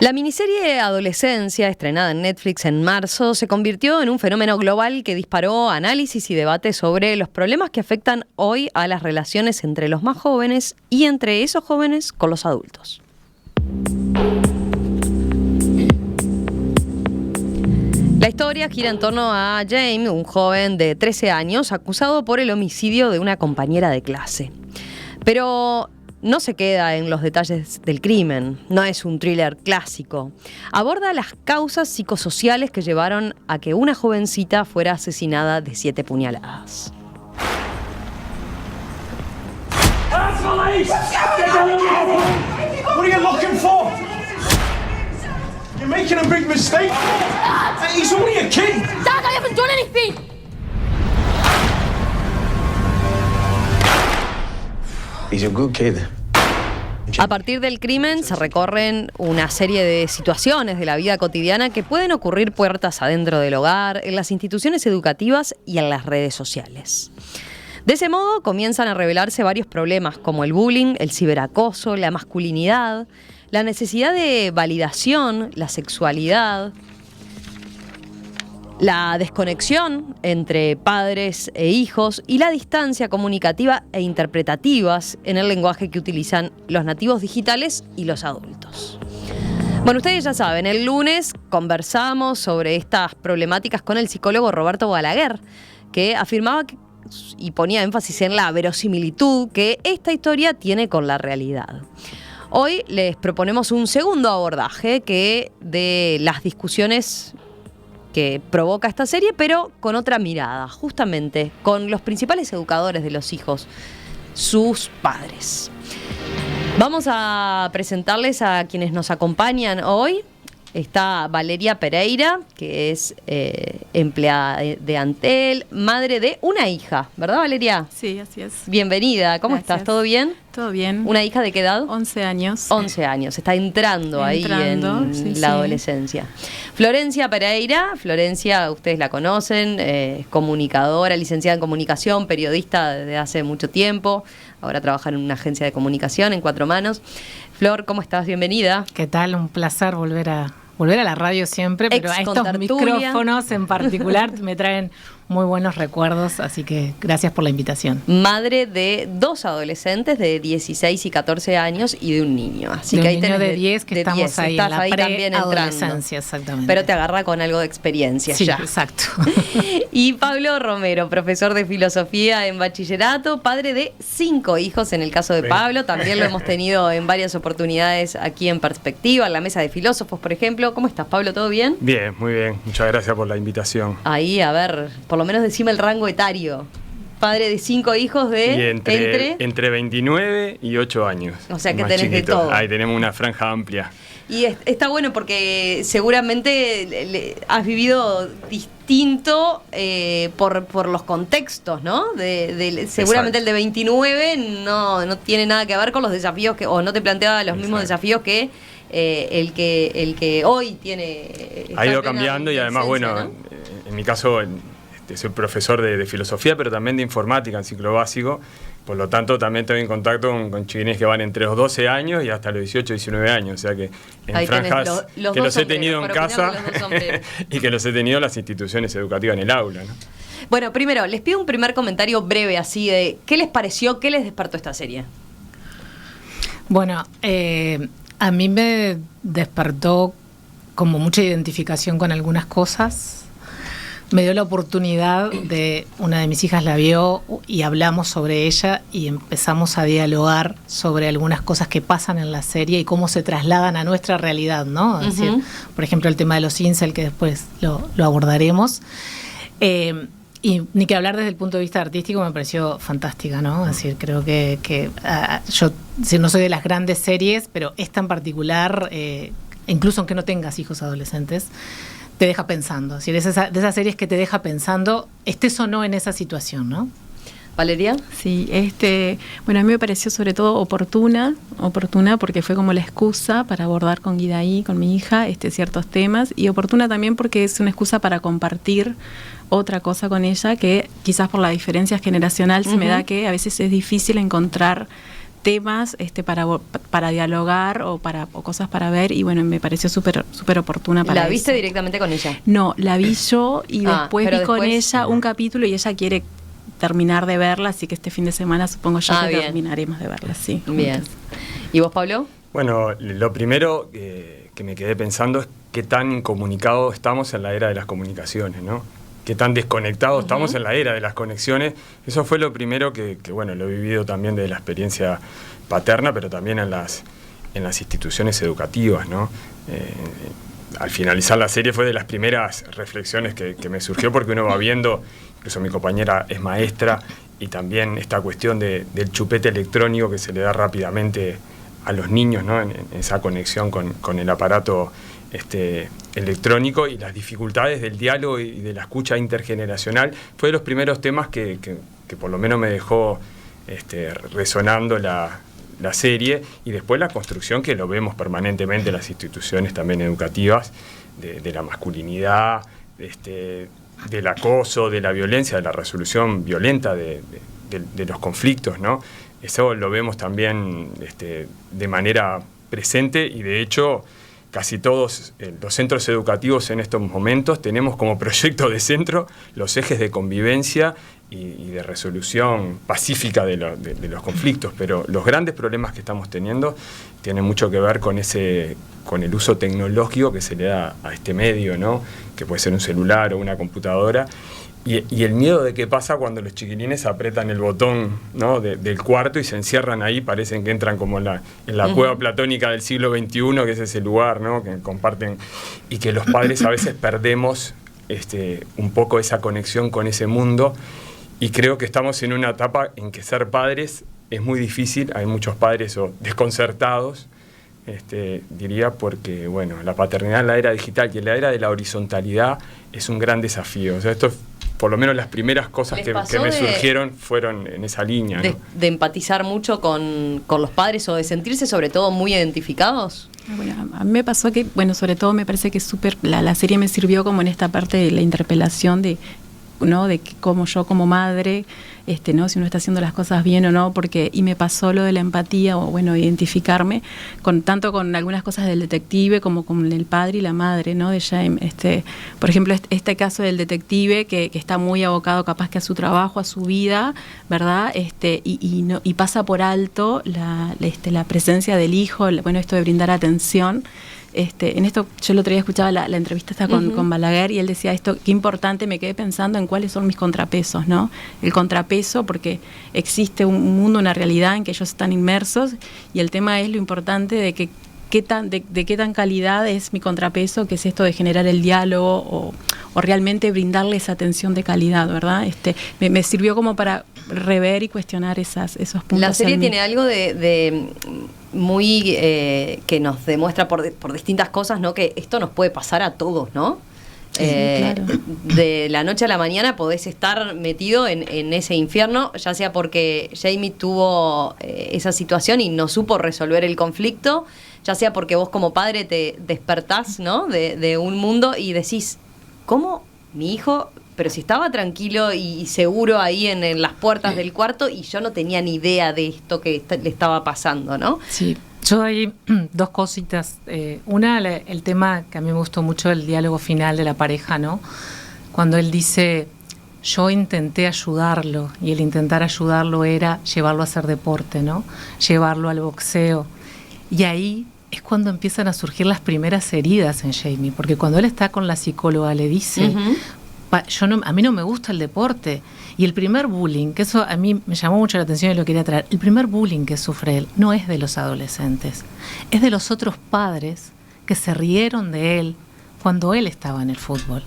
La miniserie Adolescencia, estrenada en Netflix en marzo, se convirtió en un fenómeno global que disparó análisis y debate sobre los problemas que afectan hoy a las relaciones entre los más jóvenes y entre esos jóvenes con los adultos. La historia gira en torno a James, un joven de 13 años acusado por el homicidio de una compañera de clase. Pero no se queda en los detalles del crimen, no es un thriller clásico. Aborda las causas psicosociales que llevaron a que una jovencita fuera asesinada de 7 puñaladas. What are you looking for? You're making a big mistake. He's only a kid. Dad, I haven't done anything. He's a good kid. A partir del crimen se recorren una serie de situaciones de la vida cotidiana que pueden ocurrir puertas adentro del hogar, en las instituciones educativas y en las redes sociales. De ese modo comienzan a revelarse varios problemas como el bullying, el ciberacoso, la masculinidad, la necesidad de validación, la sexualidad, la desconexión entre padres e hijos y la distancia comunicativa e interpretativas en el lenguaje que utilizan los nativos digitales y los adultos. Bueno, ustedes ya saben, el lunes conversamos sobre estas problemáticas con el psicólogo Roberto Balaguer, que afirmaba y ponía énfasis en la verosimilitud que esta historia tiene con la realidad. Hoy les proponemos un segundo abordaje que de las discusiones que provoca esta serie, pero con otra mirada, justamente con los principales educadores de los hijos, sus padres. Vamos a presentarles a quienes nos acompañan hoy. Está Valeria Pereira, que es empleada de Antel, madre de una hija, ¿verdad, Valeria? Sí, así es. Bienvenida, ¿cómo estás? ¿Todo bien? Todo bien. ¿Una hija de qué edad? 11 años. 11 años, está entrando ahí en la adolescencia. Florencia Pereira, Florencia, ustedes la conocen, comunicadora, licenciada en comunicación, periodista desde hace mucho tiempo, ahora trabaja en una agencia de comunicación en Cuatro Manos. Flor, ¿cómo estás? Bienvenida. ¿Qué tal? Un placer volver a la radio siempre, pero a estos micrófonos en particular me traen muy buenos recuerdos, así que gracias por la invitación. Madre de 2 adolescentes de 16 y 14 años y de un niño. Así de que un ahí niño tenés de 10 que estamos 10. ahí Estás en la pre-adolescencia, exactamente. Pero te agarra con algo de experiencia sí, ya. Exacto. Y Pablo Romero, profesor de filosofía en bachillerato, padre de 5 hijos en el caso de Pablo. También lo hemos tenido en varias oportunidades aquí en Perspectiva, en la mesa de filósofos, por ejemplo. ¿Cómo estás, Pablo? ¿Todo bien? Bien, muy bien. Muchas gracias por la invitación. Ahí, a ver, por lo menos decime el rango etario. Padre de 5 hijos de... Entre 29 y 8 años. O sea que más tenés chiquito. de todo. Ahí tenemos una franja amplia. Y está bueno porque seguramente has vivido distinto por los contextos, ¿no? Seguramente el de 29 no tiene nada que ver con los desafíos o no te planteaba los mismos desafíos que el que hoy tiene. Ha ido cambiando y además, bueno, ¿no? En mi caso soy profesor de filosofía, pero también de informática en ciclo básico. Por lo tanto, también estoy en contacto con chiquines que van entre los 12 años y hasta los 18, 19 años. O sea que en ahí franjas los que los he tenido en casa y que los he tenido en las instituciones educativas en el aula, ¿no? Bueno, primero, les pido un primer comentario breve así de ¿qué les pareció, qué les despertó esta serie? Bueno, a mí me despertó como mucha identificación con algunas cosas. Me dio la oportunidad una de mis hijas la vio y hablamos sobre ella y empezamos a dialogar sobre algunas cosas que pasan en la serie y cómo se trasladan a nuestra realidad, ¿no? Es decir, por ejemplo, el tema de los incel, que después lo abordaremos. Y ni que hablar desde el punto de vista artístico, me pareció fantástica, ¿no? Es decir, creo que yo no soy de las grandes series, pero esta en particular, incluso aunque no tengas hijos adolescentes, te deja pensando. Es decir, de esas series que te deja pensando, estés o no en esa situación, ¿no? ¿Valeria? Sí, bueno, a mí me pareció sobre todo oportuna porque fue como la excusa para abordar con Guidaí, con mi hija, ciertos temas, y oportuna también porque es una excusa para compartir otra cosa con ella que quizás por la diferencia generacional se me da que a veces es difícil encontrar temas para dialogar o cosas para ver, y bueno, me pareció súper oportuna para ¿La viste eso. directamente con ella? No, la vi yo y después vi con ella un capítulo y ella quiere terminar de verla, así que este fin de semana supongo yo que bien. terminaremos de verla, sí. Bien. ¿Y vos, Pablo? Bueno, lo primero que me quedé pensando es qué tan incomunicados estamos en la era de las comunicaciones, ¿no? Qué tan desconectados estamos en la era de las conexiones. Eso fue lo primero que bueno, lo he vivido también de la experiencia paterna, pero también en las instituciones educativas, ¿no? Al finalizar la serie fue de las primeras reflexiones que me surgió, porque uno va viendo, incluso mi compañera es maestra, y también esta cuestión del chupete electrónico que se le da rápidamente a los niños, ¿no? En esa conexión con el aparato electrónico, y las dificultades del diálogo y de la escucha intergeneracional. Fue de los primeros temas que por lo menos me dejó resonando la serie, y después la construcción que lo vemos permanentemente en las instituciones también educativas, de la masculinidad, del acoso, de la violencia, de la resolución violenta de los conflictos, ¿no? Eso lo vemos también de manera presente, y de hecho casi todos los centros educativos en estos momentos tenemos como proyecto de centro los ejes de convivencia y de resolución pacífica de los conflictos, pero los grandes problemas que estamos teniendo tienen mucho que ver con el uso tecnológico que se le da a este medio, ¿no? Que puede ser un celular o una computadora, y el miedo de qué pasa cuando los chiquilines apretan el botón, ¿no? del cuarto y se encierran ahí, parecen que entran como en la cueva platónica del siglo XXI, que es ese lugar, ¿no? Que comparten, y que los padres a veces perdemos un poco esa conexión con ese mundo. Y creo que estamos en una etapa en que ser padres es muy difícil. Hay muchos padres desconcertados, diría, porque bueno, la paternidad en la era digital y en la era de la horizontalidad es un gran desafío. O sea, esto, por lo menos las primeras cosas que me surgieron fueron en esa línea, ¿no? De empatizar mucho con los padres, o de sentirse sobre todo muy identificados. Bueno, a mí me pasó que, bueno, sobre todo me parece que la serie me sirvió como en esta parte de la interpelación ¿no? De cómo yo como madre, ¿no? Si uno está haciendo las cosas bien o no, y me pasó lo de la empatía, o bueno, identificarme tanto con algunas cosas del detective como con el padre y la madre, ¿no? De Jaime, por ejemplo, este caso del detective que está muy abocado capaz que a su trabajo, a su vida, ¿verdad? Y pasa por alto la presencia del hijo, bueno, esto de brindar atención. En esto, yo el otro día escuchaba la entrevista esta con Balaguer, y él decía esto, qué importante, me quedé pensando en cuáles son mis contrapesos, ¿no? El contrapeso, porque existe un mundo, una realidad en que ellos están inmersos, y el tema es lo importante de que qué tan calidad es mi contrapeso, que es esto de generar el diálogo o realmente brindarle esa atención de calidad, ¿verdad? Me sirvió como para rever y cuestionar esos puntos. La serie tiene algo de muy que nos demuestra por distintas cosas, ¿no? Que esto nos puede pasar a todos, ¿no? Sí, claro. De la noche a la mañana podés estar metido en ese infierno, ya sea porque Jamie tuvo esa situación y no supo resolver el conflicto, ya sea porque vos como padre te despertás, ¿no? de un mundo y decís, ¿cómo mi hijo? Pero si estaba tranquilo y seguro ahí en las puertas del cuarto, y yo no tenía ni idea de esto que le estaba pasando, ¿no? Sí. Yo hay dos cositas. Una, el tema que a mí me gustó mucho, el diálogo final de la pareja, ¿no? Cuando él dice, yo intenté ayudarlo, y el intentar ayudarlo era llevarlo a hacer deporte, ¿no? Llevarlo al boxeo. Y ahí es cuando empiezan a surgir las primeras heridas en Jamie, porque cuando él está con la psicóloga le dice, a mí no me gusta el deporte. Y el primer bullying, que eso a mí me llamó mucho la atención y lo quería traer, el primer bullying que sufre él no es de los adolescentes, es de los otros padres que se rieron de él cuando él estaba en el fútbol.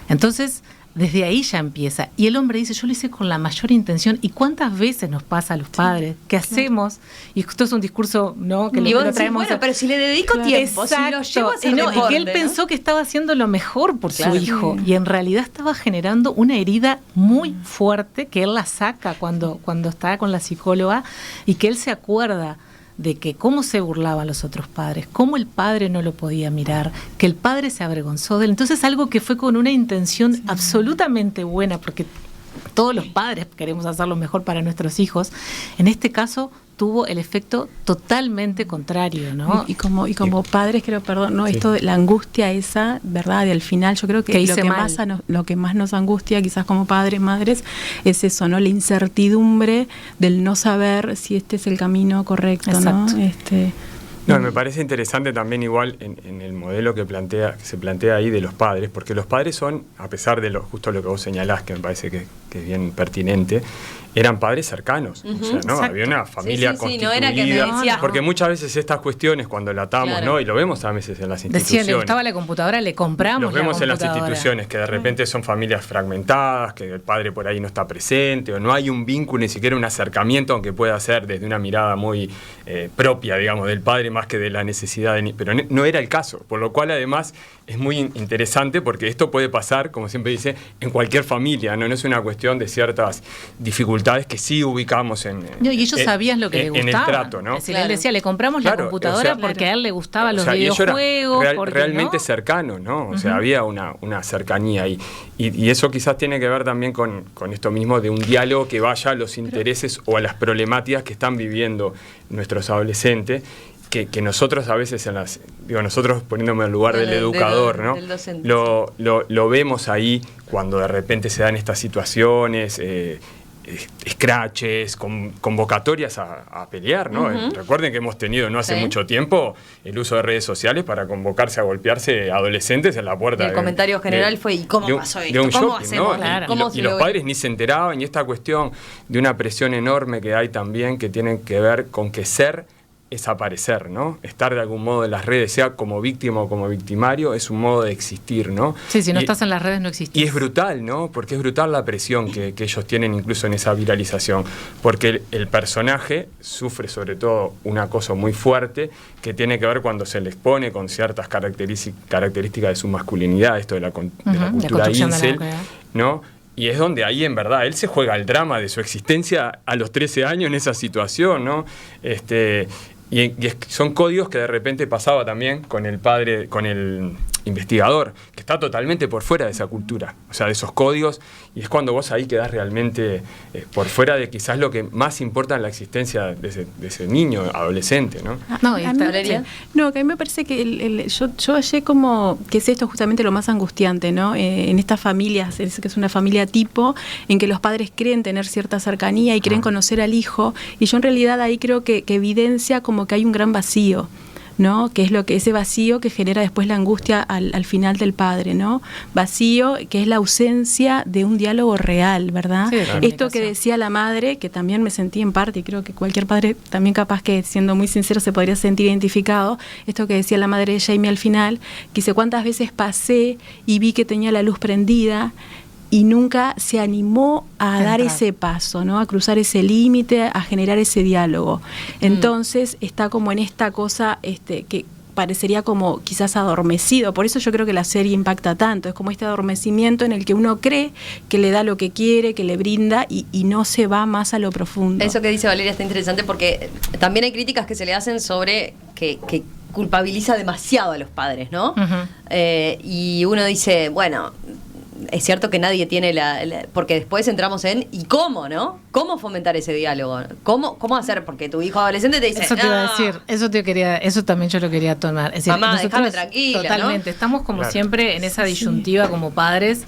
Entonces, desde ahí ya empieza. Y el hombre dice, yo lo hice con la mayor intención. ¿Y cuántas veces nos pasa a los padres que hacemos? Y esto es un discurso, ¿no? Que lo traemos. Bueno, pero si le dedico tiempo, exacto, si lo llevo a hacer deporte, y que él pensó que estaba haciendo lo mejor por su hijo. Y en realidad estaba generando una herida muy fuerte que él la saca cuando está con la psicóloga, y que él se acuerda de que cómo se burlaban los otros padres, cómo el padre no lo podía mirar, que el padre se avergonzó de él. Entonces, algo que fue con una intención absolutamente buena, porque todos los padres queremos hacer lo mejor para nuestros hijos. En este caso, tuvo el efecto totalmente contrario, ¿no? Y como padres, creo, perdón, ¿no? Esto de la angustia esa, ¿verdad? Y al final yo creo que lo que más nos angustia, quizás como padres, madres, es eso, ¿no? La incertidumbre del no saber si este es el camino correcto, exacto, ¿no? No, me parece interesante también igual en el modelo que se plantea ahí de los padres, porque los padres son, a pesar de justo lo que vos señalás, que me parece que es bien pertinente, eran padres cercanos, o sea, ¿no? Había una familia constituida, no era que me decía, porque muchas veces estas cuestiones cuando la atamos, ¿no? Y lo vemos a veces en las instituciones. Decían, le gustaba la computadora, le compramos Los vemos en las instituciones, que de repente son familias fragmentadas, que el padre por ahí no está presente, o no hay un vínculo, ni siquiera un acercamiento, aunque pueda ser desde una mirada muy propia, digamos, del padre, más que de la necesidad pero no era el caso, por lo cual además es muy interesante porque esto puede pasar, como siempre dice, en cualquier familia, no es una cuestión de ciertas dificultades que sí ubicamos y ellos sabían lo que le gustaba. En el trato, ¿no? Es decir, él decía, le compramos la computadora porque a él le gustaban los videojuegos. Era realmente cercano, ¿no? O sea, había una cercanía ahí. Y eso quizás tiene que ver también con esto mismo de un diálogo que vaya a los intereses o a las problemáticas que están viviendo nuestros adolescentes, que nosotros a veces nosotros poniéndome en el lugar del educador, ¿no? Lo vemos ahí cuando de repente se dan estas situaciones, scratches, convocatorias a pelear, ¿no? Recuerden que hemos tenido no hace mucho tiempo el uso de redes sociales para convocarse a golpearse adolescentes en la puerta. Y el comentario general fue, ¿y cómo pasó esto? De un ¿Cómo shopping, hacemos? ¿no? Claro. Y los padres ni se enteraban, y esta cuestión de una presión enorme que hay también que tiene que ver con que ser es aparecer, ¿no? Estar de algún modo en las redes, sea como víctima o como victimario, es un modo de existir, ¿no? Sí, si no estás en las redes no existís. Y es brutal, ¿no? Porque es brutal la presión que ellos tienen incluso en esa viralización. Porque el personaje sufre sobre todo un acoso muy fuerte que tiene que ver cuando se le expone con ciertas características de su masculinidad, esto de la cultura incel, ¿no? Y es donde ahí en verdad él se juega el drama de su existencia a los 13 años en esa situación, ¿no? Y son códigos que de repente pasaba también con el padre, con el investigador, que está totalmente por fuera de esa cultura, o sea, de esos códigos, y es cuando vos ahí quedás realmente por fuera de quizás lo que más importa en la existencia de ese niño, adolescente, ¿no? Que a mí me parece que yo hallé como que es esto justamente lo más angustiante, ¿no? En estas familias, que es una familia tipo, en que los padres creen tener cierta cercanía y creen conocer al hijo, y yo en realidad ahí creo que evidencia como que hay un gran vacío, ¿no? Que es ese vacío que genera después la angustia al final del padre, ¿no? Vacío que es la ausencia de un diálogo real, ¿verdad? Sí, esto que decía la madre, que también me sentí en parte, y creo que cualquier padre también capaz que, siendo muy sincero, se podría sentir identificado, esto que decía la madre de Jamie al final, que dice, ¿cuántas veces pasé y vi que tenía la luz prendida y nunca se animó a dar ese paso, ¿no? A cruzar ese límite, a generar ese diálogo? Entonces está como en esta cosa que parecería como quizás adormecido. Por eso yo creo que la serie impacta tanto. Es como este adormecimiento en el que uno cree que le da lo que quiere, que le brinda y no se va más a lo profundo. Eso que dice Valeria está interesante porque también hay críticas que se le hacen sobre que culpabiliza demasiado a los padres, ¿no? Y uno dice, bueno, es cierto que nadie tiene porque después entramos en ¿y cómo, no? ¿Cómo fomentar ese diálogo? ¿Cómo hacer? Porque tu hijo adolescente te dice, eso te iba a decir, eso también yo lo quería tomar. Es decir, mamá, déjame tranquila, totalmente, ¿no? Estamos como siempre en esa disyuntiva como padres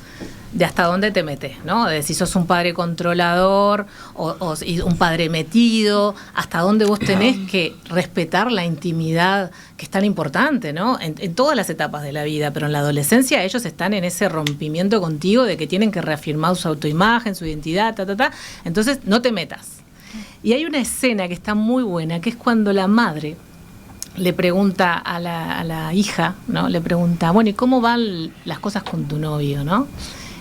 de hasta dónde te metes, ¿no? De si sos un padre controlador o un padre metido, hasta dónde vos tenés que respetar la intimidad, que es tan importante, ¿no? En todas las etapas de la vida, pero en la adolescencia ellos están en ese rompimiento contigo de que tienen que reafirmar su autoimagen, su identidad, entonces no te metas. Y hay una escena que está muy buena, que es cuando la madre le pregunta a la hija, ¿no? Le pregunta, bueno, ¿y cómo van las cosas con tu novio, no?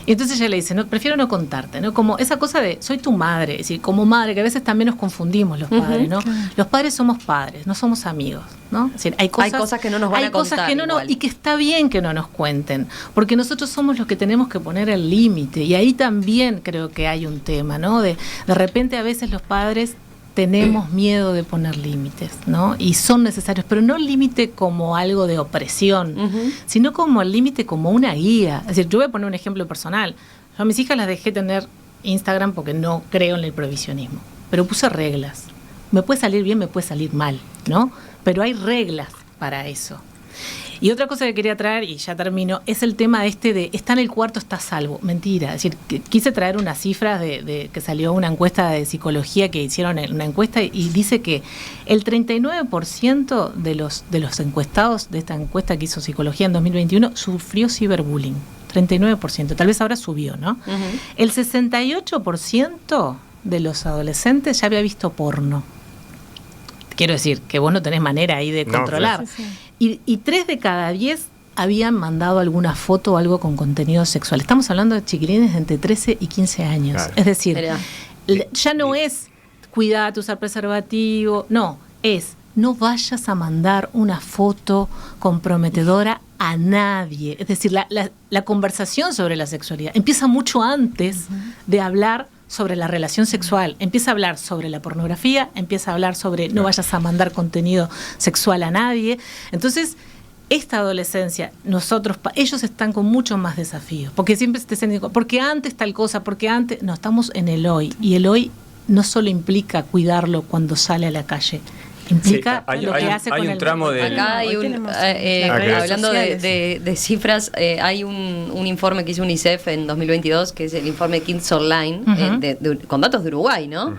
Y entonces ella le dice, no, prefiero no contarte, ¿no? Como esa cosa de, soy tu madre, es decir, como madre, que a veces también nos confundimos los padres, ¿no? Claro. Los padres somos padres, no somos amigos, ¿no? Es decir, hay cosas que no nos van a contar. Hay cosas que y que está bien que no nos cuenten, porque nosotros somos los que tenemos que poner el límite, y ahí también creo que hay un tema, ¿no? De repente a veces los padres tenemos miedo de poner límites, ¿no? Y son necesarios, pero no el límite como algo de opresión, sino como el límite como una guía. Es decir, yo voy a poner un ejemplo personal. Yo a mis hijas las dejé tener Instagram porque no creo en el prohibicionismo, pero puse reglas. me puede salir bien, me puede salir mal, ¿no? Pero hay reglas para eso. Y otra cosa que quería traer, y ya termino, es el tema de está en el cuarto, está a salvo. Mentira. Es decir, quise traer unas cifras de que salió una encuesta de psicología que hicieron una encuesta y dice que el 39% de los encuestados de esta encuesta que hizo psicología en 2021 sufrió ciberbullying. 39%. Tal vez ahora subió, ¿no? Uh-huh. El 68% de los adolescentes ya había visto porno. Quiero decir, que vos no tenés manera ahí de controlar. Sí. Y 3 de cada 10 habían mandado alguna foto o algo con contenido sexual. Estamos hablando de chiquilines de entre 13 y 15 años. Claro. Es decir, ya no es cuidate, usar preservativo. No, no vayas a mandar una foto comprometedora a nadie. Es decir, la conversación sobre la sexualidad empieza mucho antes de hablar sobre la relación sexual, empieza a hablar sobre la pornografía, empieza a hablar sobre no vayas a mandar contenido sexual a nadie. Entonces, esta adolescencia, ellos están con muchos más desafíos, porque siempre te dicen, porque antes tal cosa, porque antes, no, estamos en el hoy, y el hoy no solo implica cuidarlo cuando sale a la calle, implica lo que hace con el tramo de... Acá hay hablando de cifras, hay un informe que hizo UNICEF en 2022, que es el informe Kids Online, con datos de Uruguay, ¿no?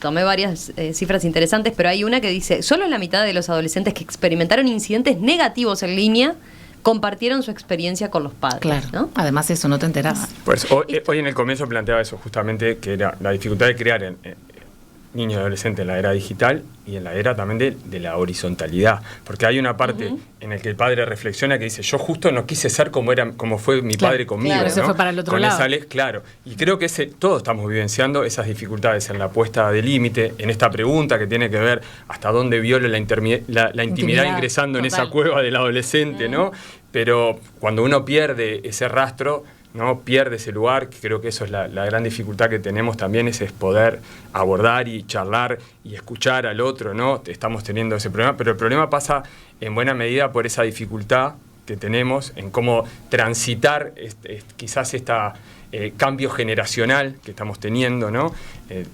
Tomé varias cifras interesantes, pero hay una que dice, solo la mitad de los adolescentes que experimentaron incidentes negativos en línea compartieron su experiencia con los padres. Claro, ¿no? Además eso no te enterás. Pues hoy en el comienzo planteaba eso justamente, que era la dificultad de crear niños y adolescentes en la era digital y en la era también de la horizontalidad, porque hay una parte en la que el padre reflexiona que dice, yo justo no quise ser como fue mi padre conmigo, claro, ¿no? Se fue para el otro lado. Claro, y creo que todos estamos vivenciando esas dificultades en la puesta de límite, en esta pregunta que tiene que ver hasta dónde viola la intimidad ingresando en esa cueva del adolescente, ¿no? Pero cuando uno pierde ese rastro, ¿no? Pierde ese lugar, que creo que eso es la gran dificultad que tenemos también, es poder abordar y charlar y escuchar al otro, ¿no? Estamos teniendo ese problema, pero el problema pasa en buena medida por esa dificultad que tenemos en cómo transitar quizás cambio generacional que estamos teniendo, ¿no?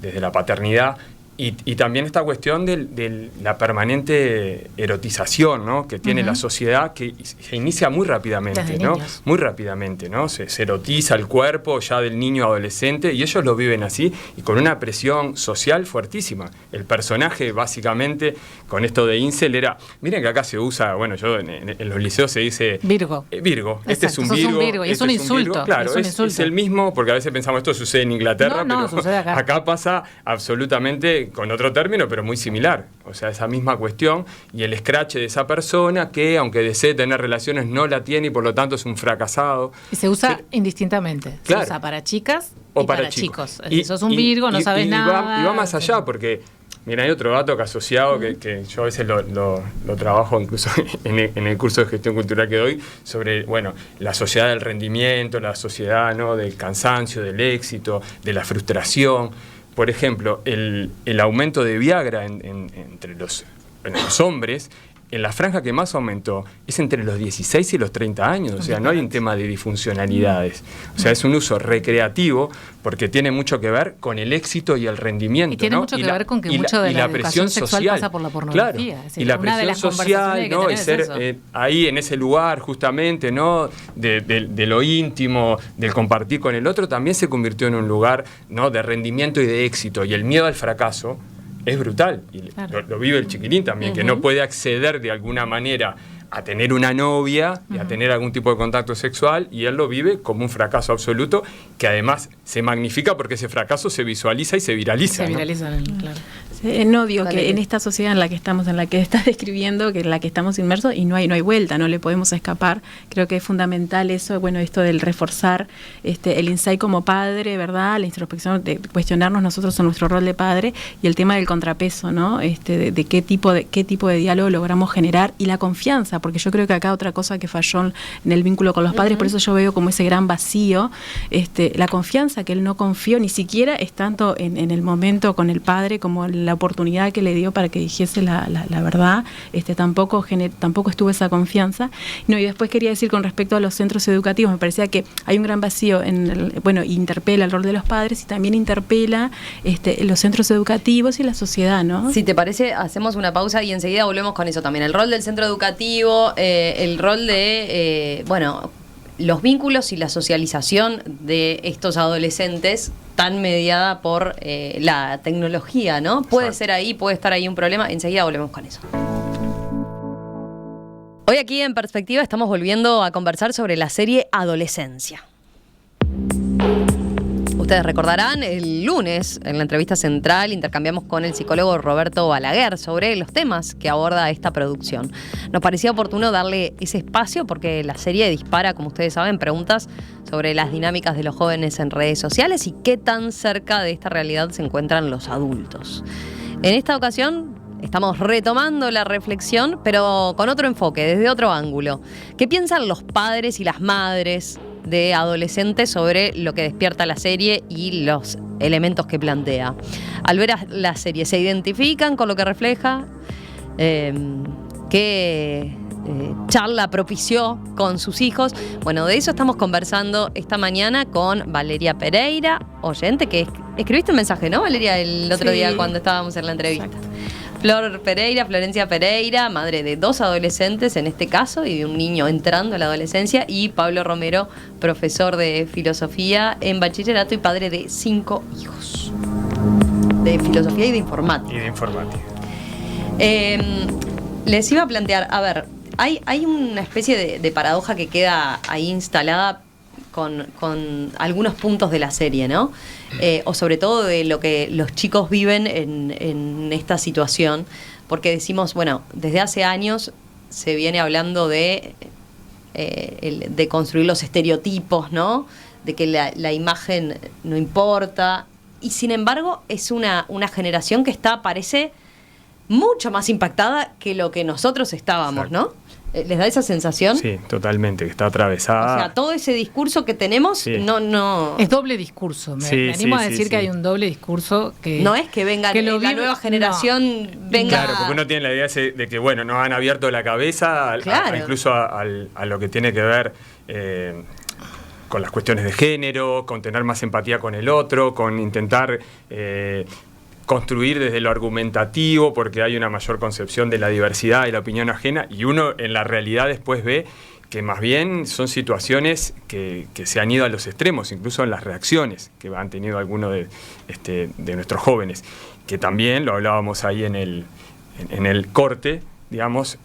Desde la paternidad. Y también esta cuestión de la permanente erotización, ¿no? Que tiene la sociedad, que se inicia muy rápidamente, ¿no? Muy rápidamente, ¿no? Se erotiza el cuerpo ya del niño adolescente y ellos lo viven así y con una presión social fuertísima. El personaje, básicamente, con esto de incel era, miren que acá se usa, bueno, en los liceos se dice... Virgo. Virgo. Este es un Virgo. Y es un insulto. Claro, es el mismo, porque a veces pensamos esto sucede en Inglaterra, pero sucede acá pasa absolutamente... con otro término, pero muy similar. O sea, esa misma cuestión y el escrache de esa persona que, aunque desee tener relaciones, no la tiene y por lo tanto es un fracasado. Y se usa indistintamente. Claro. Se usa para chicas o para chicos. Si sos un Virgo, no sabes nada. Y va más allá, porque, mira, hay otro dato que asociado, que yo a veces lo trabajo incluso en el curso de gestión cultural que doy, sobre, bueno, la sociedad del rendimiento, la sociedad, ¿no? Del cansancio, del éxito, de la frustración. Por ejemplo, el aumento de Viagra entre los hombres, en la franja que más aumentó es entre los 16 y los 30 años. O sea, no hay un tema de disfuncionalidades. O sea, es un uso recreativo porque tiene mucho que ver con el éxito y el rendimiento. Y tiene mucho que ver con que mucho de la educación sexual pasa por la pornografía. Claro, es decir, y la presión social, ¿no? Y ser ahí en ese lugar justamente, ¿no? De lo íntimo, del compartir con el otro, también se convirtió en un lugar, ¿no? De rendimiento y de éxito. Y el miedo al fracaso es brutal, y lo vive el chiquilín también, que no puede acceder de alguna manera a tener una novia y a tener algún tipo de contacto sexual, y él lo vive como un fracaso absoluto, que además se magnifica porque ese fracaso se visualiza y se viraliza. Se viraliza, claro. No digo que en esta sociedad en la que estamos, en la que estás describiendo, que en la que estamos inmersos, y no hay vuelta, no le podemos escapar. Creo que es fundamental eso, bueno, esto del reforzar el insight como padre, ¿verdad? La introspección, de cuestionarnos nosotros en nuestro rol de padre, y el tema del contrapeso, ¿no? De qué tipo de diálogo logramos generar, y la confianza, porque yo creo que acá otra cosa que falló en el vínculo con los padres, por eso yo veo como ese gran vacío, la confianza, que él no confió ni siquiera es tanto en el momento con el padre como en la la oportunidad que le dio para que dijese la verdad, tampoco estuvo esa confianza. No, y después quería decir con respecto a los centros educativos, me parecía que hay un gran vacío interpela el rol de los padres y también interpela los centros educativos y la sociedad, ¿no? Si te parece, hacemos una pausa y enseguida volvemos con eso también. El rol del centro educativo, el rol de, los vínculos y la socialización de estos adolescentes tan mediada por la tecnología, ¿no? Puede ser ahí, puede estar ahí un problema. Enseguida volvemos con eso. Hoy aquí en Perspectiva estamos volviendo a conversar sobre la serie Adolescencia. Ustedes recordarán, el lunes, en la entrevista central, intercambiamos con el psicólogo Roberto Balaguer sobre los temas que aborda esta producción. Nos parecía oportuno darle ese espacio porque la serie dispara, como ustedes saben, preguntas sobre las dinámicas de los jóvenes en redes sociales y qué tan cerca de esta realidad se encuentran los adultos. En esta ocasión estamos retomando la reflexión, pero con otro enfoque, desde otro ángulo. ¿Qué piensan los padres y las madres de adolescentes sobre lo que despierta la serie y los elementos que plantea? Al ver la serie, ¿se identifican con lo que refleja? ¿Qué charla propició con sus hijos? Bueno, de eso estamos conversando esta mañana con Valeria Pereira, oyente, que escribiste un mensaje, ¿no, Valeria? El otro día cuando estábamos en la entrevista. Exacto. Florencia Pereira, madre de 2 adolescentes en este caso y de un niño entrando a la adolescencia, y Pablo Romero, profesor de filosofía en bachillerato y padre de 5 hijos. De filosofía y de informática. Les iba a plantear, a ver, hay una especie de paradoja que queda ahí instalada con algunos puntos de la serie, ¿no? O sobre todo de lo que los chicos viven en esta situación, porque decimos, desde hace años se viene hablando de construir los estereotipos, ¿no? De que la imagen no importa, y sin embargo es una generación que parece mucho más impactada que lo que nosotros estábamos. Exacto. ¿No? ¿Les da esa sensación? Sí, totalmente, que está atravesada. O sea, todo ese discurso que tenemos, sí. no... Es doble discurso. Me animo a decir que hay un doble discurso que... No es que venga la nueva generación, venga... Claro, porque uno tiene la idea de que, nos han abierto la cabeza incluso a lo que tiene que ver con las cuestiones de género, con tener más empatía con el otro, con intentar... construir desde lo argumentativo, porque hay una mayor concepción de la diversidad y la opinión ajena, y uno en la realidad después ve que más bien son situaciones que se han ido a los extremos, incluso en las reacciones que han tenido algunos de nuestros jóvenes, que también, lo hablábamos ahí en el corte, digamos,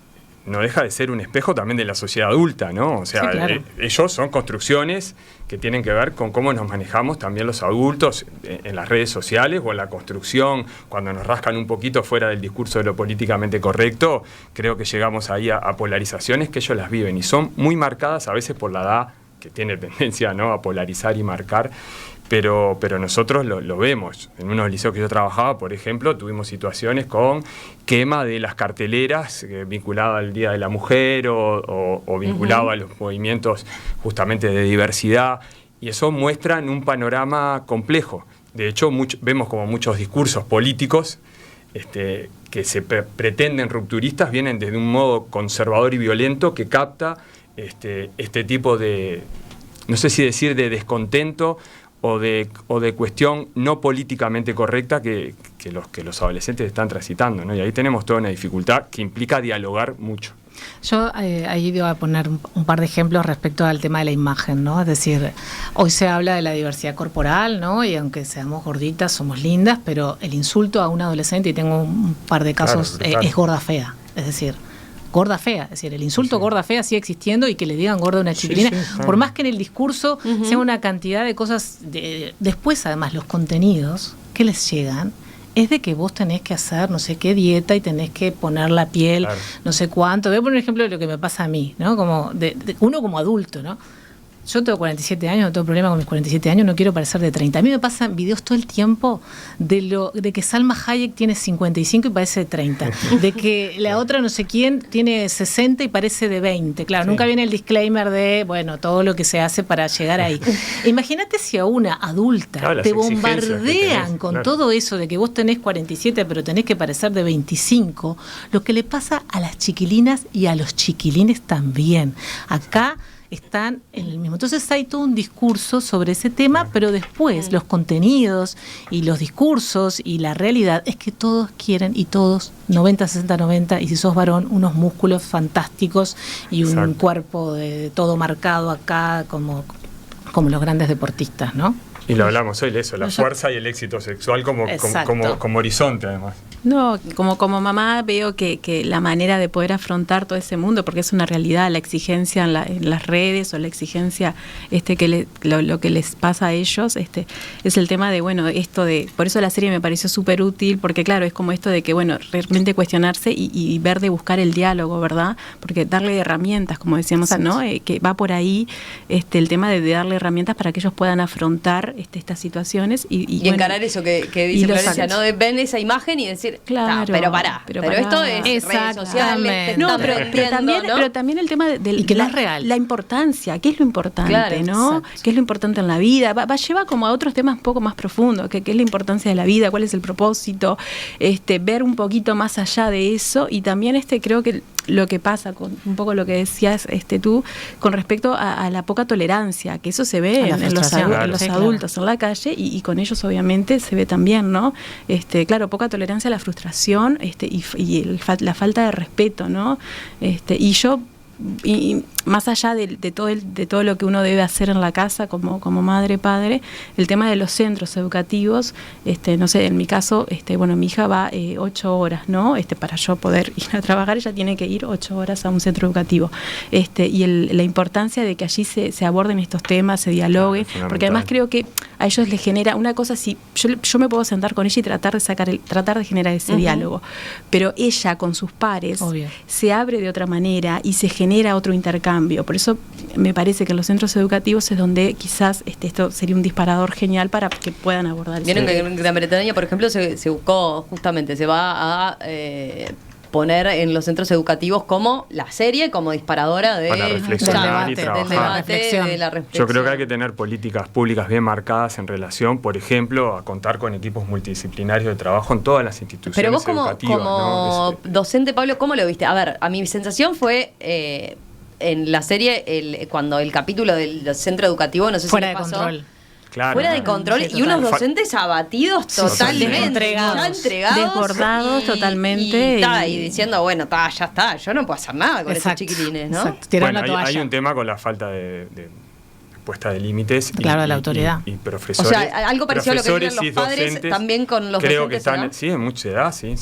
no deja de ser un espejo también de la sociedad adulta, ¿no? O sea, sí, claro. Ellos son construcciones que tienen que ver con cómo nos manejamos también los adultos en las redes sociales o en la construcción, cuando nos rascan un poquito fuera del discurso de lo políticamente correcto, creo que llegamos ahí a polarizaciones que ellos las viven y son muy marcadas a veces por la edad, que tiene tendencia, ¿no?, a polarizar y marcar. Pero nosotros lo vemos. En unos liceos que yo trabajaba, por ejemplo, tuvimos situaciones con quema de las carteleras vinculadas al Día de la Mujer o vinculado a los movimientos justamente de diversidad. Y eso muestra un panorama complejo. De hecho, vemos como muchos discursos políticos que se pretenden rupturistas vienen desde un modo conservador y violento que capta este tipo de, no sé si decir de descontento o de cuestión no políticamente correcta que los adolescentes están transitando, ¿no? Y ahí tenemos toda una dificultad que implica dialogar mucho. Yo ahí voy a poner un par de ejemplos respecto al tema de la imagen, ¿no? Es decir, hoy se habla de la diversidad corporal, ¿no? Y aunque seamos gorditas, somos lindas, pero el insulto a un adolescente, y tengo un par de casos, claro. Es gorda fea. Es decir, gorda fea, es decir, el insulto gorda fea sigue existiendo y que le digan gorda a una chiquilina, por más que en el discurso sea una cantidad de cosas, después además los contenidos que les llegan es de que vos tenés que hacer no sé qué dieta y tenés que poner la piel, claro. No sé cuánto. Voy a poner un ejemplo de lo que me pasa a mí, ¿no? Como uno como adulto, ¿no? yo tengo 47 años, no tengo problema con mis 47 años, no quiero parecer de 30. A mí me pasan videos todo el tiempo de que Salma Hayek tiene 55 y parece de 30. De que la otra no sé quién tiene 60 y parece de 20. Claro, nunca viene el disclaimer de, bueno, todo lo que se hace para llegar ahí. Imagínate si a una adulta te bombardean con todo eso de que vos tenés 47 pero tenés que parecer de 25, lo que le pasa a las chiquilinas y a los chiquilines también. Acá están en el mismo. Entonces hay todo un discurso sobre ese tema, pero después los contenidos y los discursos y la realidad es que todos quieren, y todos 90, 60, 90, y si sos varón, unos músculos fantásticos y un cuerpo de todo marcado acá como los grandes deportistas, ¿no? Y lo hablamos hoy, eso, la fuerza y el éxito sexual como horizonte, además. No, como mamá veo que la manera de poder afrontar todo ese mundo, porque es una realidad, la exigencia en las redes o la exigencia lo que les pasa a ellos, es el tema de, bueno, esto de, por eso la serie me pareció súper útil, porque claro, es como esto de que, bueno, realmente cuestionarse y ver de buscar el diálogo, ¿verdad? Porque darle herramientas, como decíamos, ¿no? Que va por ahí el tema de darle herramientas para que ellos puedan afrontar estas situaciones y bueno, encarar eso que dice Florencia, ¿no? De ven esa imagen y decir, claro, pero pará, pero esto es redes sociales. No, pero también el tema de que es real. La importancia, ¿qué es lo importante, claro, no? Exacto. ¿Qué es lo importante en la vida? Lleva como a otros temas un poco más profundos, ¿qué es la importancia de la vida? ¿Cuál es el propósito? Ver un poquito más allá de eso, y también creo que lo que pasa, con un poco lo que decías tú, con respecto a la poca tolerancia, que eso se ve en los adultos en la calle, y con ellos obviamente se ve también, ¿no? Claro, poca tolerancia a la frustración y la falta de respeto, ¿no? Y más allá de todo lo que uno debe hacer en la casa como madre, padre, el tema de los centros educativos, no sé, en mi caso, bueno, mi hija va 8 horas, ¿no? Para yo poder ir a trabajar, ella tiene que ir 8 horas a un centro educativo. Y la importancia de que allí se aborden estos temas, se dialoguen, porque además creo que a ellos les genera una cosa así, yo me puedo sentar con ella y tratar de generar ese diálogo, pero ella con sus pares se abre de otra manera y se genera otro intercambio. Por eso me parece que en los centros educativos es donde quizás esto sería un disparador genial para que puedan abordar. Vieron que en Gran Bretaña, por ejemplo, se buscó justamente, se va a poner en los centros educativos como la serie, como disparadora para reflexionar y trabajar. De la reflexión. Yo creo que hay que tener políticas públicas bien marcadas en relación, por ejemplo, a contar con equipos multidisciplinarios de trabajo en todas las instituciones Pero vos educativas. como docente, Pablo, ¿cómo lo viste? A ver, a mi sensación fue en la serie, cuando el capítulo del centro educativo, no sé fuera si de pasó, control. Claro, fuera de control, y unos docentes abatidos totalmente, entregados, desbordados totalmente, y diciendo, bueno, ya está, yo no puedo hacer nada con esos chiquilines, ¿no? Bueno, hay un tema con la falta de puesta de límites, claro, de la autoridad y profesores. O sea, algo parecido a lo que tienen los padres docentes, también con los creo docentes. Que están, sí,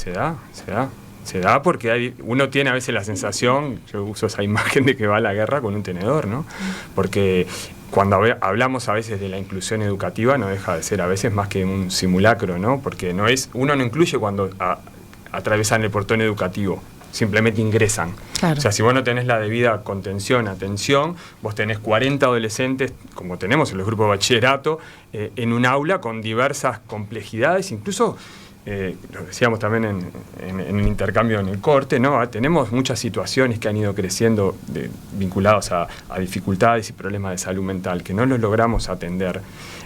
se da porque uno tiene a veces la sensación, yo uso esa imagen de que va a la guerra con un tenedor, ¿no? Porque cuando hablamos a veces de la inclusión educativa, no deja de ser a veces más que un simulacro, ¿no? Porque uno no incluye cuando atraviesan el portón educativo, simplemente ingresan. Claro. O sea, si vos no tenés la debida contención, atención, vos tenés 40 adolescentes, como tenemos en los grupos de bachillerato, en un aula con diversas complejidades, incluso lo decíamos también en el intercambio en el corte, ¿no? Tenemos muchas situaciones que han ido creciendo vinculadas a dificultades y problemas de salud mental que no los logramos atender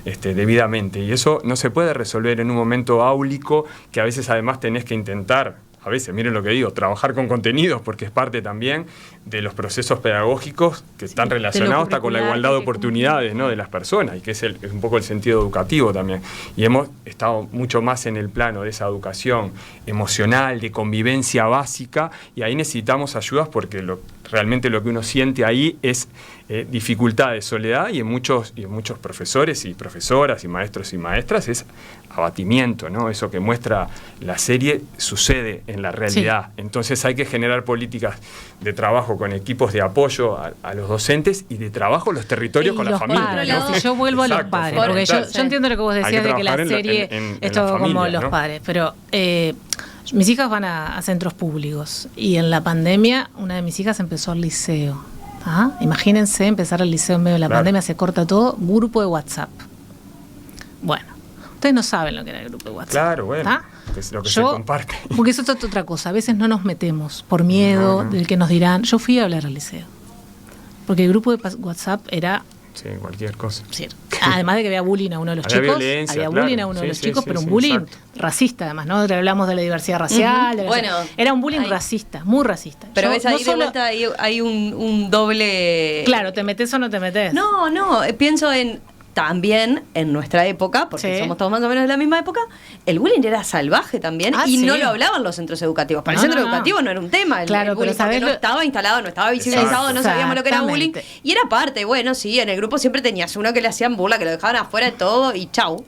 debidamente, y eso no se puede resolver en un momento áulico, que a veces además tenés que intentar, a veces, miren lo que digo, trabajar con contenidos, porque es parte también de los procesos pedagógicos que están relacionados hasta con la igualdad de oportunidades, ¿no? de las personas, y que es un poco el sentido educativo también. Y hemos estado mucho más en el plano de esa educación emocional, de convivencia básica, y ahí necesitamos ayudas, porque realmente lo que uno siente ahí es dificultades, soledad, y en muchos profesores y profesoras y maestros y maestras es abatimiento, ¿no? Eso que muestra la serie sucede en la realidad. Sí. Entonces hay que generar políticas de trabajo con equipos de apoyo a los docentes y de trabajo en los territorios con la familia, ¿no? Yo vuelvo a los padres, porque yo entiendo lo que vos decías de que la serie es todo como los padres, pero mis hijas van a centros públicos, y en la pandemia una de mis hijas empezó el liceo. Imagínense empezar el liceo en medio de la pandemia, se corta todo, grupo de WhatsApp. Bueno, ustedes no saben lo que era el grupo de WhatsApp. Claro, bueno, es lo que se comparte. Porque eso es otra cosa, a veces no nos metemos por miedo del que nos dirán. Yo fui a hablar al liceo, porque el grupo de WhatsApp era... Sí, cualquier cosa. Sí. Además de que había bullying a uno de los chicos, había bullying a uno de los chicos, pero un bullying racista además, ¿no? Hablamos de la diversidad racial. Era un bullying racista, muy racista. Pero ves, ahí de vuelta hay un doble... Claro, ¿te metes o no te metes? No, pienso en... También en nuestra época, porque somos todos más o menos de la misma época, el bullying era salvaje también no lo hablaban los centros educativos. Para el centro educativo no era un tema. El bullying, porque no estaba instalado, no estaba visibilizado, no sabíamos lo que era bullying. Y era parte, en el grupo siempre tenías uno que le hacían burla, que lo dejaban afuera de todo y chau.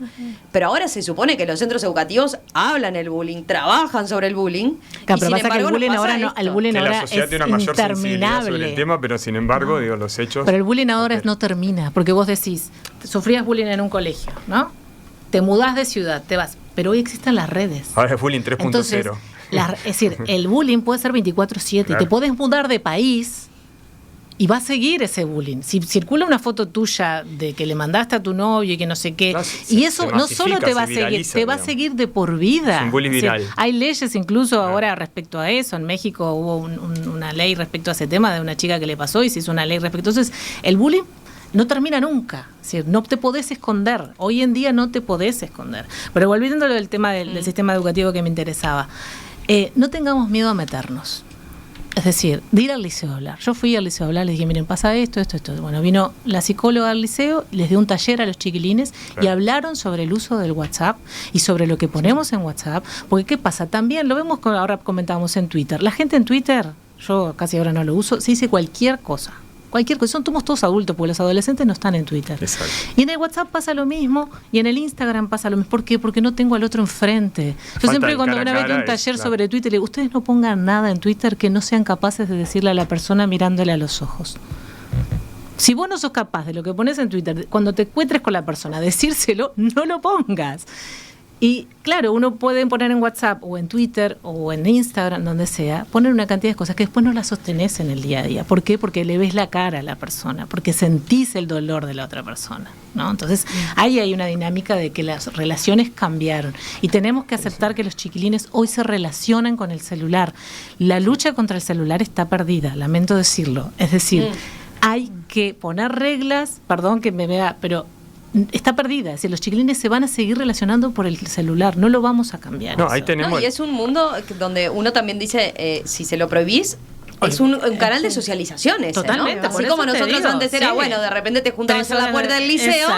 Pero ahora se supone que los centros educativos hablan el bullying, trabajan sobre el bullying. Claro, pero pasa que el bullying ahora es tiene una mayor sensibilidad sobre el tema, pero sin embargo, los hechos... Pero el bullying ahora no termina, porque vos decís... Sufrías bullying en un colegio, ¿no? Te mudás de ciudad, te vas. Pero hoy existen las redes. Ahora es bullying 3.0. Es decir, el bullying puede ser 24/7. Claro. Te podés mudar de país y va a seguir ese bullying. Si circula una foto tuya de que le mandaste a tu novio y que no sé qué, y eso no solo te va a seguir, te va a seguir de por vida. Es un bullying viral. Hay leyes incluso ahora respecto a eso. En México hubo una ley respecto a ese tema de una chica que le pasó y se hizo una ley respecto. Entonces, el bullying no termina nunca, es decir, no te podés esconder, hoy en día no te podés esconder. Pero volviendo al tema del sistema educativo que me interesaba, no tengamos miedo a meternos, es decir, de ir al liceo a hablar. Yo fui al liceo a hablar, les dije, miren, pasa esto. Bueno, vino la psicóloga al liceo, les dio un taller a los chiquilines y hablaron sobre el uso del WhatsApp y sobre lo que ponemos en WhatsApp, porque ¿qué pasa? También lo vemos, ahora comentábamos en Twitter, la gente en Twitter, yo casi ahora no lo uso, se dice cualquier cosa. Somos todos adultos, porque los adolescentes no están en Twitter. Exacto. Y en el WhatsApp pasa lo mismo, y en el Instagram pasa lo mismo. ¿Por qué? Porque no tengo al otro enfrente. Yo siempre cuando una vez di un taller sobre Twitter, le digo, ustedes no pongan nada en Twitter que no sean capaces de decirle a la persona mirándole a los ojos. Si vos no sos capaz de lo que pones en Twitter, cuando te encuentres con la persona, decírselo, no lo pongas. Y claro, uno puede poner en WhatsApp o en Twitter o en Instagram, donde sea, poner una cantidad de cosas que después no las sostenés en el día a día. ¿Por qué? Porque le ves la cara a la persona, porque sentís el dolor de la otra persona, ¿no? Entonces, ahí hay una dinámica de que las relaciones cambiaron y tenemos que aceptar que los chiquilines hoy se relacionan con el celular. La lucha contra el celular está perdida, lamento decirlo. Es decir, hay que poner reglas, perdón que me vea, pero... está perdida, es decir, los chiquilines se van a seguir relacionando por el celular, no lo vamos a cambiar. No, ahí tenemos... y es un mundo donde uno también dice, si se lo prohibís, es un canal de socialización ese, totalmente, ¿no? Así como nosotros antes era, de repente te juntabas en la puerta del liceo,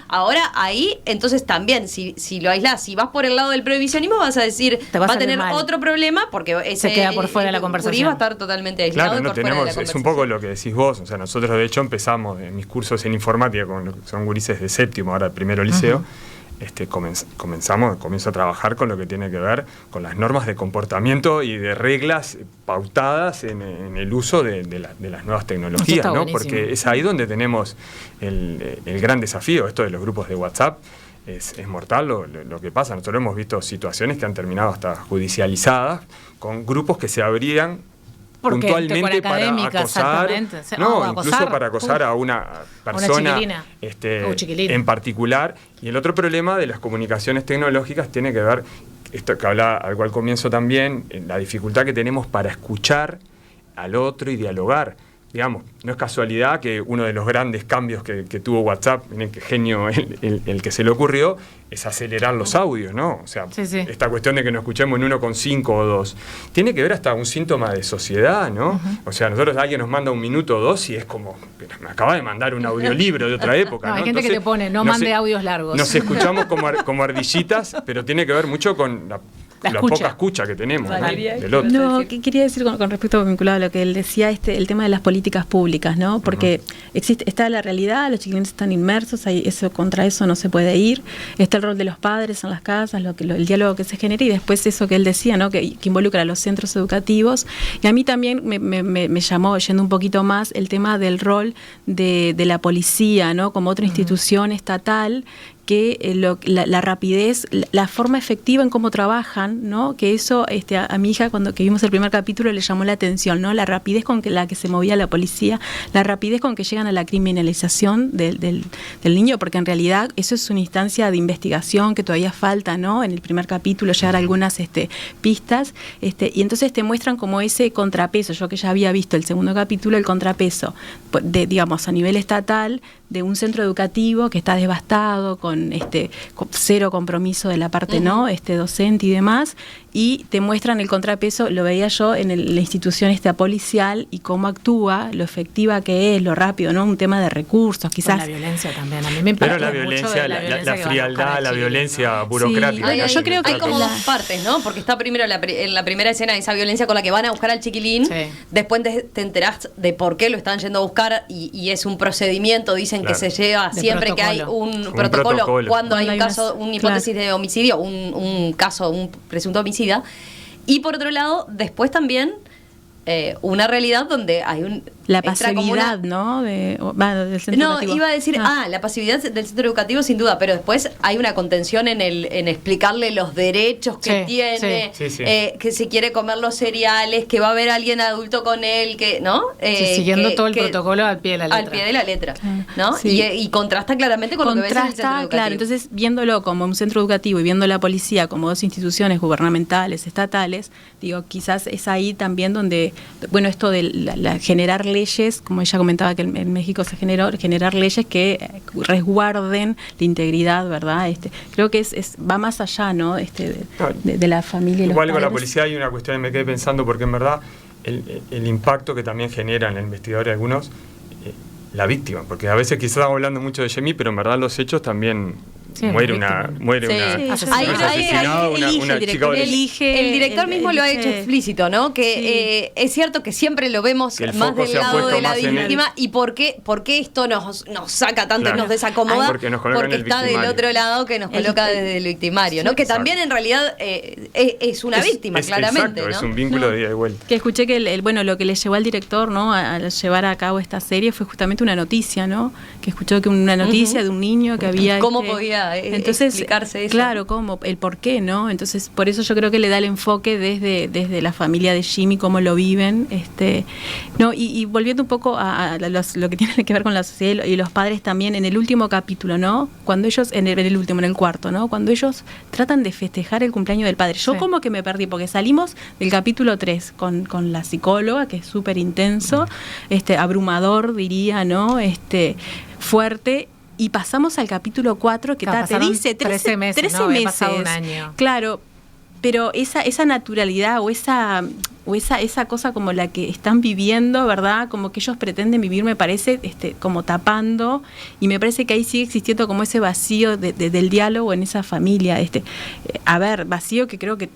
ahora ahí, entonces también, si lo aislás, si vas por el lado del prohibicionismo, vas a decir, va a tener otro problema, porque ese se queda por fuera de la conversación. Va a estar totalmente aislado y por fuera de la conversación. Es un poco lo que decís vos, o sea, nosotros de hecho empezamos en mis cursos en informática, son gurises de séptimo, ahora el primero liceo, comienzo a trabajar con lo que tiene que ver con las normas de comportamiento y de reglas pautadas en el uso de las nuevas tecnologías, ¿no? Porque es ahí donde tenemos el gran desafío. Esto de los grupos de WhatsApp es mortal lo que pasa. Nosotros hemos visto situaciones que han terminado hasta judicializadas con grupos que se abrían puntualmente para acosar, incluso para acosar a una persona en particular. Y el otro problema de las comunicaciones tecnológicas tiene que ver, esto que hablaba algo al comienzo también, la dificultad que tenemos para escuchar al otro y dialogar. Digamos, no es casualidad que uno de los grandes cambios que tuvo WhatsApp, miren qué genio el que se le ocurrió, es acelerar los audios, ¿no? O sea, esta cuestión de que nos escuchemos en 1,5 o 2, tiene que ver hasta un síntoma de sociedad, ¿no? O sea, alguien nos manda 1 minuto o 2 y es como, me acaba de mandar un audiolibro de otra época, ¿no? Hay gente que te pone, mande audios largos. Nos escuchamos como ardillitas, pero tiene que ver mucho con la poca escucha que tenemos, ¿no? Del otro. No, ¿qué quería decir con respecto vinculado a lo que él decía, el tema de las políticas públicas, ¿no? Porque está la realidad, los chiquilines están inmersos, contra eso no se puede ir, está el rol de los padres en las casas, el diálogo que se genera y después eso que él decía, ¿no? Que involucra a los centros educativos. Y a mí también me llamó, yendo un poquito más, el tema del rol de la policía, ¿no? Como otra institución estatal que la rapidez, la forma efectiva en cómo trabajan, ¿no? Que eso a mi hija cuando que vimos el primer capítulo le llamó la atención, ¿no? La rapidez con la que se movía la policía, la rapidez con que llegan a la criminalización del niño, porque en realidad eso es una instancia de investigación que todavía falta, ¿no? En el primer capítulo llegar a algunas pistas, y entonces te muestran como ese contrapeso, yo que ya había visto el segundo capítulo, el contrapeso digamos, a nivel estatal, de un centro educativo que está devastado, con cero compromiso de la parte no docente y demás, y te muestran el contrapeso, lo veía yo en la institución policial y cómo actúa, lo efectiva que es, lo rápido, ¿no? Un tema de recursos, quizás. Con la violencia también, a mí me impacta. Pero la violencia, la frialdad, la violencia burocrática. Sí, yo creo que hay como dos partes, ¿no? Porque está primero en la primera escena esa violencia con la que van a buscar al chiquilín, después te enterás de por qué lo están yendo a buscar y es un procedimiento, dicen que se lleva de siempre protocolo. Que hay un protocolo cuando hay un caso, una hipótesis de homicidio, un caso, un presunto homicidio. Y por otro lado, después también una realidad donde hay la pasividad, ¿no? Del centro educativo. Iba a decir, la pasividad del centro educativo sin duda, pero después hay una contención en explicarle los derechos que tiene, que se quiere comer los cereales, que va a haber alguien adulto con él, que, ¿no? Siguiendo todo el protocolo al pie de la letra. Al pie de la letra, ¿no? Sí. Y contrasta claramente con lo que ves en el centro educativo. Claro, entonces viéndolo como un centro educativo y viendo la policía como dos instituciones gubernamentales, estatales, digo, quizás es ahí también donde, bueno, esto de generar leyes, como ella comentaba que en México se generar leyes que resguarden la integridad, ¿verdad? Creo que va más allá, ¿no? De la familia y los padres. Igual con la policía hay una cuestión que me quedé pensando, porque en verdad el impacto que también genera en el investigador algunos, la víctima, porque a veces quizás estamos hablando mucho de Jamie, pero en verdad los hechos también muere una chica. El director mismo lo ha hecho explícito, ¿no? Que es cierto que siempre lo vemos más del lado de la víctima. ¿Y por qué esto nos saca tanto y nos desacomoda? Porque está del otro lado que nos coloca desde el victimario, ¿no? Que también en realidad es una víctima, claramente. Exacto, ¿no? Es un vínculo de ida y vuelta. Que escuché que lo que le llevó al director, ¿no? a llevar a cabo esta serie fue justamente una noticia, ¿no? Que escuchó que una noticia de un niño que había... ¿Cómo podía explicarse eso? Claro, cómo, el por qué, ¿no? Entonces, por eso yo creo que le da el enfoque desde la familia de Jimmy, cómo lo viven, no, y volviendo un poco a lo que tiene que ver con la sociedad y los padres también, en el último capítulo, ¿no? Cuando ellos, en el cuarto, ¿no? Cuando ellos tratan de festejar el cumpleaños del padre. Yo como que me perdí, porque salimos del capítulo 3 con la psicóloga, que es súper intenso, abrumador, diría, ¿no? Fuerte, y pasamos al capítulo 4 que te dice 13 meses. 13 ¿no? meses. Pasado un año. Claro, pero esa naturalidad o esa cosa como la que están viviendo, ¿verdad? Como que ellos pretenden vivir, me parece, como tapando, y me parece que ahí sigue existiendo como ese vacío del diálogo en esa familia. Vacío que creo que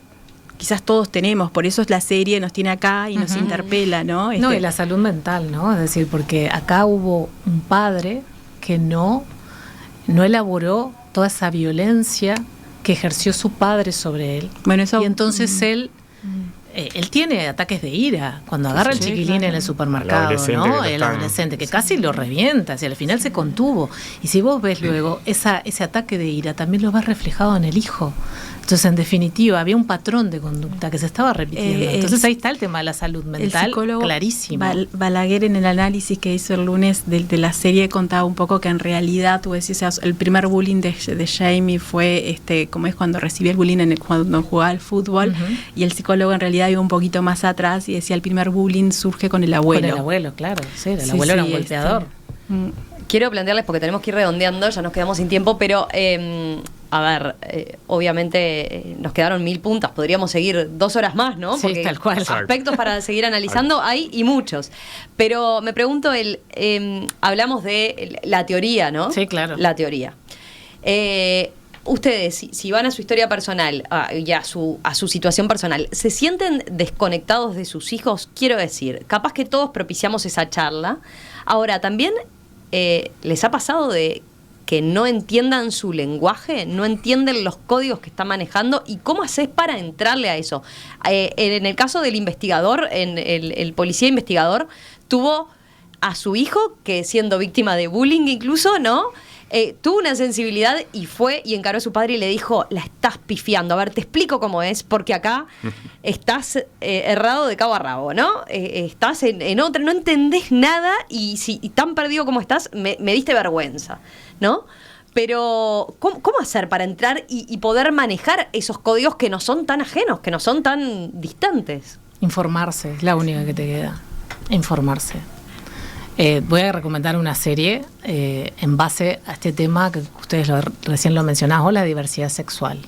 quizás todos tenemos, por eso es la serie nos tiene acá y nos interpela, ¿no? No, y la salud mental, ¿no? Es decir, porque acá hubo un padre que no elaboró toda esa violencia que ejerció su padre sobre él. Bueno, eso, y entonces él tiene ataques de ira cuando agarra al chiquilín en el supermercado, ¿no? El adolescente que casi lo revienta, y al final se contuvo. Y si vos ves luego ese ataque de ira, también lo ves reflejado en el hijo. Entonces, en definitiva, había un patrón de conducta que se estaba repitiendo. Entonces, ahí está el tema de la salud mental, el psicólogo clarísimo. Balaguer, en el análisis que hizo el lunes de la serie, contaba un poco que en realidad, tú decías, el primer bullying de Jamie fue como es cuando recibía el bullying cuando jugaba al fútbol, y el psicólogo en realidad iba un poquito más atrás y decía el primer bullying surge con el abuelo. Con el abuelo, claro. Sí, el abuelo era un golpeador. Quiero plantearles, porque tenemos que ir redondeando, ya nos quedamos sin tiempo, pero obviamente nos quedaron 1000 puntas, podríamos seguir 2 horas más, ¿no? Porque sí, tal cual. Aspectos para seguir analizando hay y muchos. Pero me pregunto, hablamos de la teoría, ¿no? Sí, claro. La teoría. Ustedes, si van a su historia personal y a su situación personal, ¿se sienten desconectados de sus hijos? Quiero decir, capaz que todos propiciamos esa charla. Ahora, también ¿les ha pasado de que no entiendan su lenguaje, no entienden los códigos que están manejando? ¿Y cómo haces para entrarle a eso? En el caso del investigador, el policía investigador tuvo a su hijo, que siendo víctima de bullying incluso, ¿no? tuvo una sensibilidad y fue y encaró a su padre y le dijo, la estás pifiando, a ver, te explico cómo es, porque acá estás errado de cabo a rabo, ¿no? Estás en otra, no entendés nada y tan perdido como estás, me diste vergüenza, ¿no? Pero, ¿cómo hacer para entrar y poder manejar esos códigos que no son tan ajenos, que no son tan distantes? Informarse, es la única que te queda. Informarse. Voy a recomendar una serie en base a este tema que ustedes recién lo mencionaban, la diversidad sexual.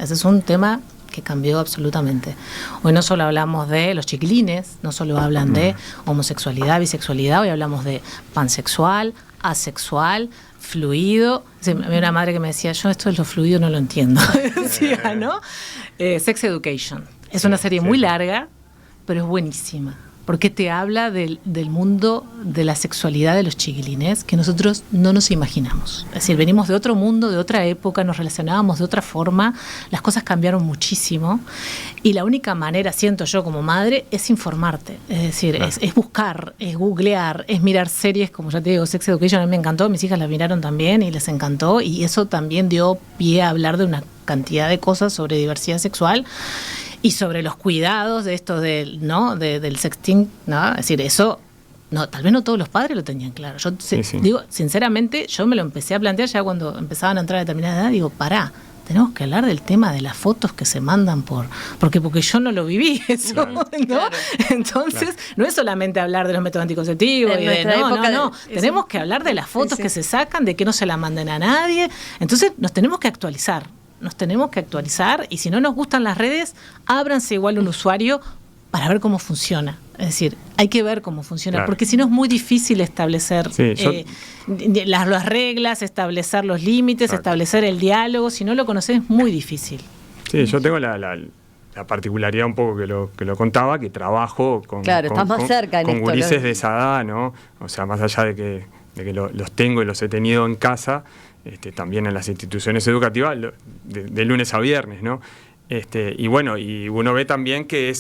Ese es un tema que cambió absolutamente. Hoy no solo hablamos de los chiquilines, no solo hablan de homosexualidad, bisexualidad, hoy hablamos de pansexual, asexual, fluido. Había una madre que me decía, yo esto de lo fluido no lo entiendo. Decía, ¿no? Sex Education. Es una serie muy larga, pero es buenísima. Porque te habla del mundo de la sexualidad de los chiquilines que nosotros no nos imaginamos. Es decir, venimos de otro mundo, de otra época, nos relacionábamos de otra forma, las cosas cambiaron muchísimo y la única manera, siento yo como madre, es informarte. Es decir, claro, es buscar, es googlear, es mirar series, como ya te digo, Sex Education a mí me encantó, mis hijas las miraron también y les encantó y eso también dio pie a hablar de una cantidad de cosas sobre diversidad sexual. Y sobre los cuidados de esto del sexting, ¿no? Es decir, eso, no, tal vez no todos los padres lo tenían claro. Yo digo, sinceramente, yo me lo empecé a plantear ya cuando empezaban a entrar a determinada edad, digo, tenemos que hablar del tema de las fotos que se mandan porque yo no lo viví eso, claro, ¿no? Claro. Entonces, no es solamente hablar de los métodos anticonceptivos tenemos que hablar de las fotos que se sacan, de que no se la manden a nadie. Entonces, nos tenemos que actualizar y si no nos gustan las redes, ábranse igual un usuario para ver cómo funciona. Es decir, hay que ver cómo funciona, claro, porque si no es muy difícil establecer las reglas, establecer los límites, claro, establecer el diálogo. Si no lo conoces es muy difícil. Sí, yo tengo la particularidad un poco que lo contaba, que trabajo con gurises de esa edad, ¿no? O sea, más allá de que los tengo y los he tenido en casa, también en las instituciones educativas, de lunes a viernes, ¿no? Y bueno, y uno ve también que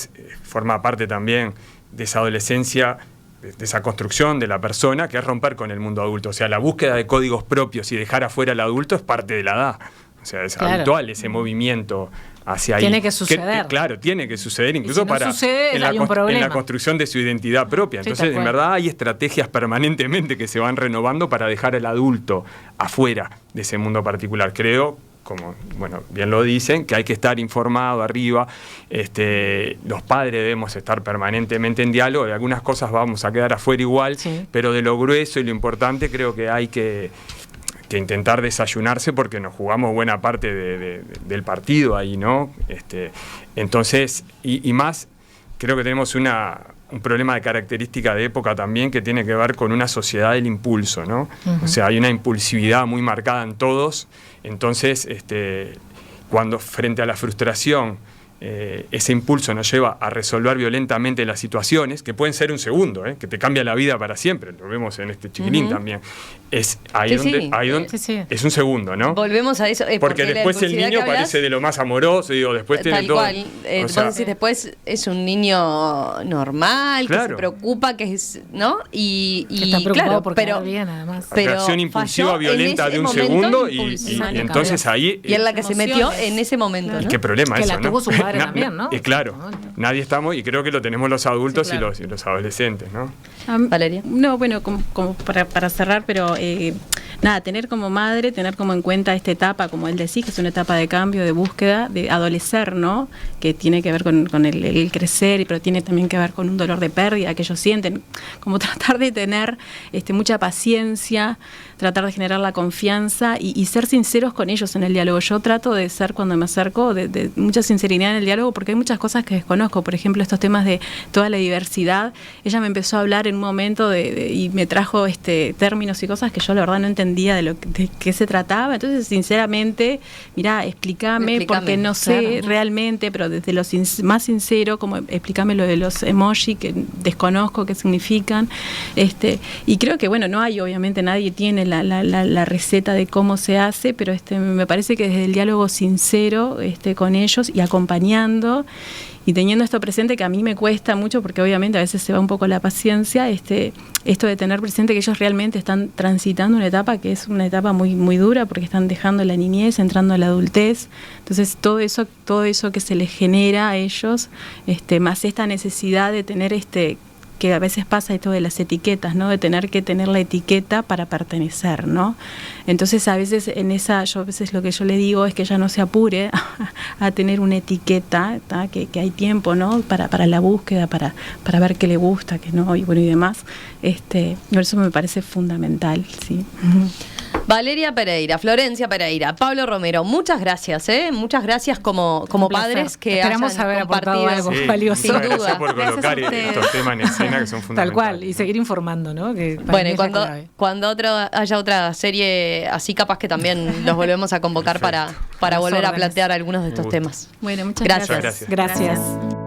forma parte también de esa adolescencia, de esa construcción de la persona, que es romper con el mundo adulto. O sea, la búsqueda de códigos propios y dejar afuera al adulto es parte de la edad. O sea, es habitual ese movimiento hacia ahí. Tiene que suceder. Claro, tiene que suceder, incluso en la construcción de su identidad propia. Entonces, en verdad, hay estrategias permanentemente que se van renovando para dejar al adulto afuera de ese mundo particular. Creo, como bien lo dicen, que hay que estar informado arriba. Los padres debemos estar permanentemente en diálogo. De algunas cosas vamos a quedar afuera igual, pero de lo grueso y lo importante creo que hay que intentar desayunarse porque nos jugamos buena parte del partido ahí, ¿no? Entonces, y más, creo que tenemos un problema de característica de época también que tiene que ver con una sociedad del impulso, ¿no? Uh-huh. O sea, hay una impulsividad muy marcada en todos. Entonces, cuando frente a la frustración, ese impulso nos lleva a resolver violentamente las situaciones, que pueden ser un segundo, que te cambia la vida para siempre, lo vemos en este chiquilín también. Es ahí donde es un segundo, ¿no? Volvemos a eso. Porque después el niño parece de lo más amoroso, después tiene todo. Tal cual. Después es un niño normal, claro, que se preocupa, que es, ¿no? Y está preocupado porque pero bien, además. Reacción impulsiva violenta de un segundo y entonces ahí. Y en la que se metió en ese momento, ¿no? ¿Qué problema que eso, la tuvo su padre también, ¿no? Claro, nadie estamos, y creo que lo tenemos los adultos, sí, claro, y los adolescentes, ¿no? Valeria. No, bueno, como para cerrar, pero tener como madre, tener como en cuenta esta etapa, como él decía, que es una etapa de cambio, de búsqueda, de adolecer, ¿no? Que tiene que ver con el crecer, pero tiene también que ver con un dolor de pérdida que ellos sienten, como tratar de tener mucha paciencia, tratar de generar la confianza y ser sinceros con ellos en el diálogo. Yo trato de ser, cuando me acerco, de mucha sinceridad en el diálogo, porque hay muchas cosas que desconozco. Por ejemplo, estos temas de toda la diversidad. Ella me empezó a hablar en un momento y me trajo términos y cosas que yo la verdad no entendía de qué se trataba. Entonces, sinceramente, mirá, explícame porque no sé, claro, realmente, pero desde lo más sincero, como explícame lo de los emoji, que desconozco qué significan. Y creo que, no hay, obviamente, nadie tiene la receta de cómo se hace, pero me parece que desde el diálogo sincero con ellos y acompañando Y teniendo esto presente, que a mí me cuesta mucho, porque obviamente a veces se va un poco la paciencia, esto de tener presente que ellos realmente están transitando una etapa que es una etapa muy, muy dura, porque están dejando la niñez, entrando a la adultez. Entonces todo eso que se les genera a ellos, más esta necesidad de tener que a veces pasa esto de las etiquetas, ¿no? De tener que tener la etiqueta para pertenecer, ¿no? Entonces a veces yo a veces lo que yo le digo es que ella no se apure a tener una etiqueta, que hay tiempo, ¿no? Para la búsqueda, para ver qué le gusta, qué no, y bueno, y demás. Eso me parece fundamental, sí. Valeria Pereira, Florencia Pereira, Pablo Romero, muchas gracias, muchas gracias como padres que esperamos hayan haber aportado compartido. algo valioso. Sin Muchas duda. gracias por colocar estos temas en escena que son fundamentales. Tal cual, y seguir informando, ¿no? Que para Bueno, mí y es la clave. cuando haya otra serie así, capaz que también los volvemos a convocar para volver a órdenes. plantear algunos de estos gusto. temas. Bueno, muchas Gracias. gracias. Gracias.